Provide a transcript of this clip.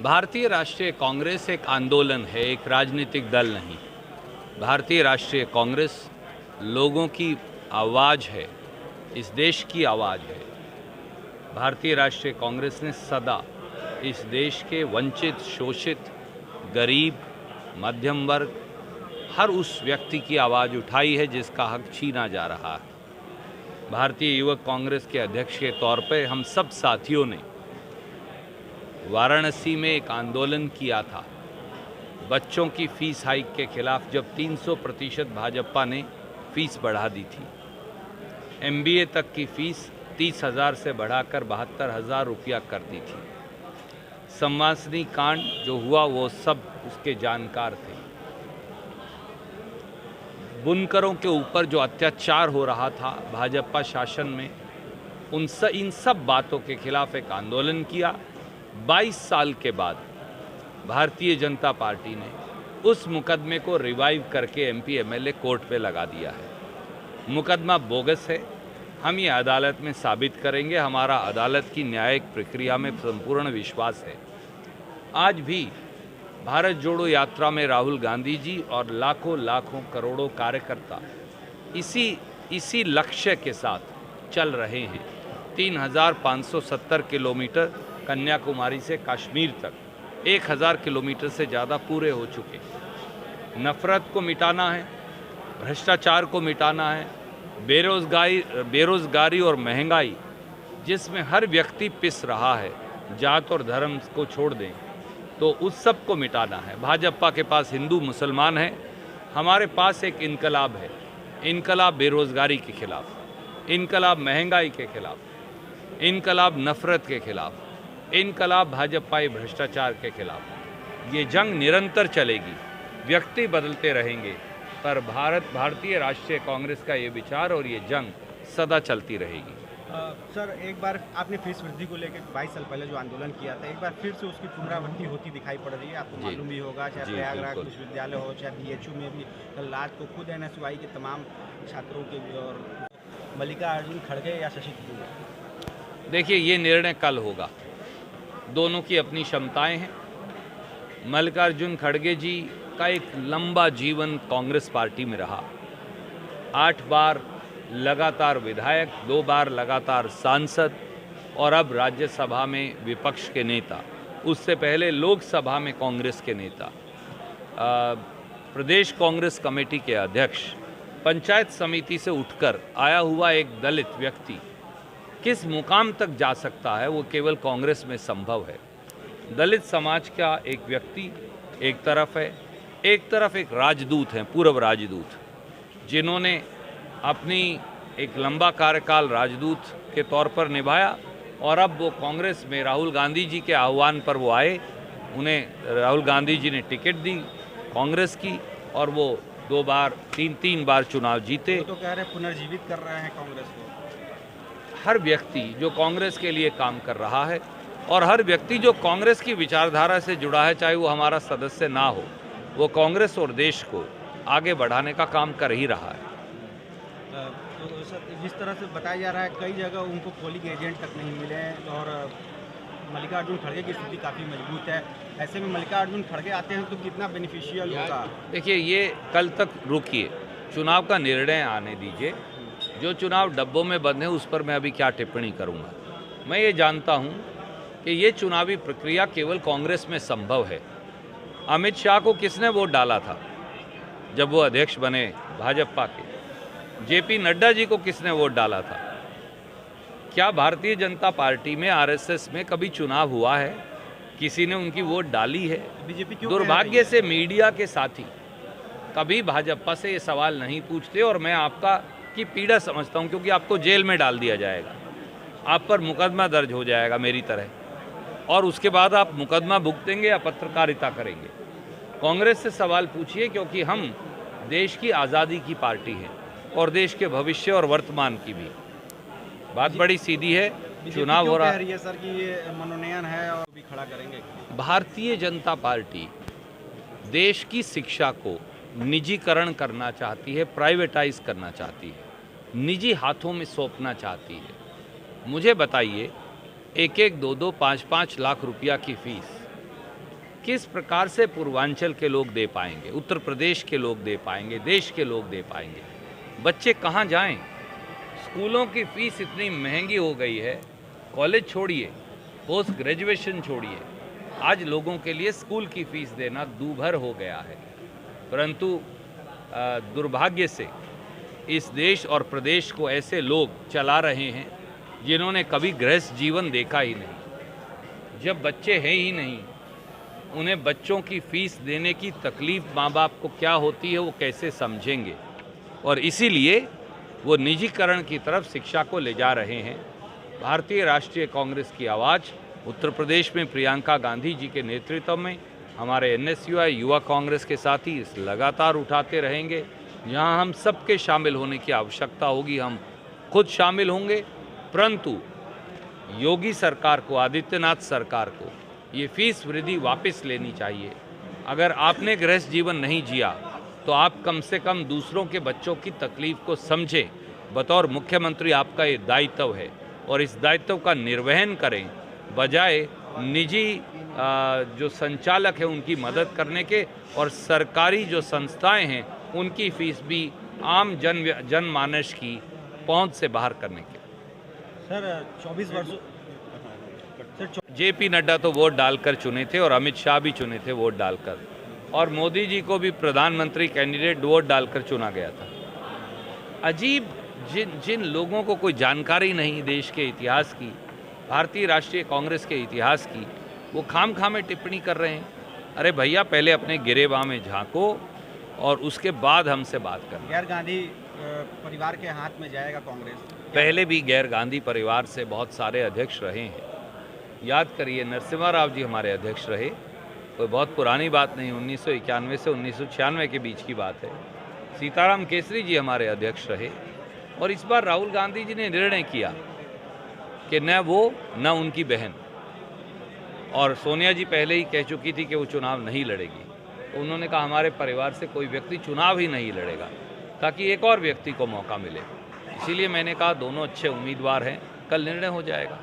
भारतीय राष्ट्रीय कांग्रेस एक आंदोलन है, एक राजनीतिक दल नहीं। भारतीय राष्ट्रीय कांग्रेस लोगों की आवाज़ है, इस देश की आवाज़ है। भारतीय राष्ट्रीय कांग्रेस ने सदा इस देश के वंचित, शोषित, गरीब, मध्यम वर्ग, हर उस व्यक्ति की आवाज़ उठाई है जिसका हक छीना जा रहा है। भारतीय युवक कांग्रेस के अध्यक्ष के तौर पर हम सब साथियों ने वाराणसी में एक आंदोलन किया था बच्चों की फीस हाइक के खिलाफ, जब 300% भाजपा ने फीस बढ़ा दी थी। MBA तक की फीस 30,000 से बढ़ाकर 72,000 रुपया कर दी थी। संवासनी कांड जो हुआ वो सब उसके जानकार थे। बुनकरों के ऊपर जो अत्याचार हो रहा था भाजपा शासन में, इन सब बातों के खिलाफ एक आंदोलन किया। 22 साल के बाद भारतीय जनता पार्टी ने उस मुकदमे को रिवाइव करके MP MLA कोर्ट पे लगा दिया है। मुकदमा बोगस है, हम ये अदालत में साबित करेंगे। हमारा अदालत की न्यायिक प्रक्रिया में संपूर्ण विश्वास है। आज भी भारत जोड़ो यात्रा में राहुल गांधी जी और लाखों करोड़ों कार्यकर्ता इसी लक्ष्य के साथ चल रहे हैं। 3,570 किलोमीटर कन्याकुमारी से कश्मीर तक, 1,000 किलोमीटर से ज़्यादा पूरे हो चुके। नफ़रत को मिटाना है, भ्रष्टाचार को मिटाना है, बेरोज़गारी और महंगाई जिसमें हर व्यक्ति पिस रहा है, जात और धर्म को छोड़ दें, तो उस सब को मिटाना है। भाजपा के पास हिंदू मुसलमान है, हमारे पास एक इनकलाब है। इनकलाब बेरोज़गारी के खिलाफ, इनकलाब महंगाई के खिलाफ, इनकलाब नफ़रत के खिलाफ, इनकलाब भाजपाई भ्रष्टाचार के खिलाफ। ये जंग निरंतर चलेगी, व्यक्ति बदलते रहेंगे, पर भारतीय राष्ट्रीय कांग्रेस का ये विचार और ये जंग सदा चलती रहेगी। सर, एक बार आपने फीस वृद्धि को लेकर 22 साल पहले जो आंदोलन किया था, एक बार फिर से उसकी पुनरावृत्ति होती दिखाई पड़ रही है। आपको मालूम भी होगा, चाहे प्रयागराज विश्वविद्यालय हो, चाहे BHU में भी कल रात को खुद NSY के तमाम छात्रों के और मल्लिकार्जुन खड़गे या शशि थरूर। देखिए, ये निर्णय कल होगा। दोनों की अपनी क्षमताएं हैं। मल्लिकार्जुन खड़गे जी का एक लंबा जीवन कांग्रेस पार्टी में रहा। 8 बार लगातार विधायक, 2 बार लगातार सांसद और अब राज्यसभा में विपक्ष के नेता। उससे पहले लोकसभा में कांग्रेस के नेता, प्रदेश कांग्रेस कमेटी के अध्यक्ष, पंचायत समिति से उठकर आया हुआ एक दलित व्यक्ति किस मुकाम तक जा सकता है वो केवल कांग्रेस में संभव है। दलित समाज का एक व्यक्ति एक तरफ है, एक तरफ एक राजदूत हैं, पूर्व राजदूत, जिन्होंने अपनी एक लंबा कार्यकाल राजदूत के तौर पर निभाया और अब वो कांग्रेस में राहुल गांधी जी के आह्वान पर वो आए। उन्हें राहुल गांधी जी ने टिकट दी कांग्रेस की और वो 2 बार 3 बार चुनाव जीते। तो कह रहे हैं पुनर्जीवित कर रहे हैं कांग्रेस को। हर व्यक्ति जो कांग्रेस के लिए काम कर रहा है और हर व्यक्ति जो कांग्रेस की विचारधारा से जुड़ा है, चाहे वो हमारा सदस्य ना हो, वो कांग्रेस और देश को आगे बढ़ाने का काम कर ही रहा है। तो जिस तरह से बताया जा रहा है, कई जगह उनको पोलिंग एजेंट तक नहीं मिले और मल्लिकार्जुन खड़गे की स्थिति काफ़ी मजबूत है। ऐसे में मल्लिकार्जुन खड़गे आते हैं तो कितना बेनिफिशियल होगा? देखिए, ये कल तक रुकिए, चुनाव का निर्णय आने दीजिए। जो चुनाव डब्बों में बंद है उस पर मैं अभी क्या टिप्पणी करूंगा। मैं ये जानता हूं कि ये चुनावी प्रक्रिया केवल कांग्रेस में संभव है। अमित शाह को किसने वोट डाला था जब वो अध्यक्ष बने भाजपा के? JP नड्डा जी को किसने वोट डाला था? क्या भारतीय जनता पार्टी में, RSS में कभी चुनाव हुआ है? किसी ने उनकी वोट डाली है? बीजेपी क्यों? दुर्भाग्य से मीडिया के साथी कभी भाजपा से ये सवाल नहीं पूछते और मैं आपका की पीड़ा समझता हूं, क्योंकि आपको जेल में डाल दिया जाएगा, आप पर मुकदमा दर्ज हो जाएगा मेरी तरह, और उसके बाद आप मुकदमा भुगतेंगे या पत्रकारिता करेंगे। कांग्रेस से सवाल पूछिए, क्योंकि हम देश की आज़ादी की पार्टी हैं और देश के भविष्य और वर्तमान की भी। बात बड़ी सीधी है। चुनाव हो रहा है सर कि ये मनोनयन है और भी खड़ा करेंगे। भारतीय जनता पार्टी देश की शिक्षा को निजीकरण करना चाहती है, प्राइवेटाइज करना चाहती है, निजी हाथों में सौंपना चाहती है। मुझे बताइए, 1-1, 2-2, 5-5 लाख रुपया की फीस किस प्रकार से पूर्वांचल के लोग दे पाएंगे, उत्तर प्रदेश के लोग दे पाएंगे, देश के लोग दे पाएंगे? बच्चे कहाँ जाएं? स्कूलों की फीस इतनी महंगी हो गई है, कॉलेज छोड़िए, पोस्ट ग्रेजुएशन छोड़िए, आज लोगों के लिए स्कूल की फीस देना दूभर हो गया है। परंतु दुर्भाग्य से इस देश और प्रदेश को ऐसे लोग चला रहे हैं जिन्होंने कभी गृहस्थ जीवन देखा ही नहीं। जब बच्चे हैं ही नहीं, उन्हें बच्चों की फीस देने की तकलीफ माँ बाप को क्या होती है वो कैसे समझेंगे? और इसीलिए वो निजीकरण की तरफ शिक्षा को ले जा रहे हैं। भारतीय राष्ट्रीय कांग्रेस की आवाज़ उत्तर प्रदेश में प्रियंका गांधी जी के नेतृत्व में हमारे NSUI युवा कांग्रेस के साथी इस लगातार उठाते रहेंगे। जहां हम सबके शामिल होने की आवश्यकता होगी, हम खुद शामिल होंगे। परंतु योगी सरकार को, आदित्यनाथ सरकार को ये फीस वृद्धि वापस लेनी चाहिए। अगर आपने गृहस्थ जीवन नहीं जिया तो आप कम से कम दूसरों के बच्चों की तकलीफ को समझें। बतौर मुख्यमंत्री आपका ये दायित्व है और इस दायित्व का निर्वहन करें, बजाय निजी जो संचालक हैं उनकी मदद करने के और सरकारी जो संस्थाएं हैं उनकी फीस भी आम जनमानस की पहुंच से बाहर करने के। सर 24 वर्षों JP नड्डा तो वोट डालकर चुने थे और अमित शाह भी चुने थे वोट डालकर, और मोदी जी को भी प्रधानमंत्री कैंडिडेट वोट डालकर चुना गया था। अजीब, जिन लोगों को कोई जानकारी नहीं देश के इतिहास की, भारतीय राष्ट्रीय कांग्रेस के इतिहास की, वो खामखा में टिप्पणी कर रहे हैं। अरे भैया, पहले अपने गिरेबां में झांको और उसके बाद हमसे बात करें। गैर गांधी परिवार के हाथ में जाएगा कांग्रेस? पहले भी गैर गांधी परिवार से बहुत सारे अध्यक्ष रहे हैं। याद करिए, नरसिम्हा राव जी हमारे अध्यक्ष रहे, कोई बहुत पुरानी बात नहीं, 1991 से 1996 के बीच की बात है। सीताराम केसरी जी हमारे अध्यक्ष रहे, और इस बार राहुल गांधी जी ने निर्णय किया कि न वो न उनकी बहन, और सोनिया जी पहले ही कह चुकी थी कि वो चुनाव नहीं लड़ेगी, तो उन्होंने कहा हमारे परिवार से कोई व्यक्ति चुनाव ही नहीं लड़ेगा ताकि एक और व्यक्ति को मौका मिले। इसीलिए मैंने कहा दोनों अच्छे उम्मीदवार हैं, कल निर्णय हो जाएगा।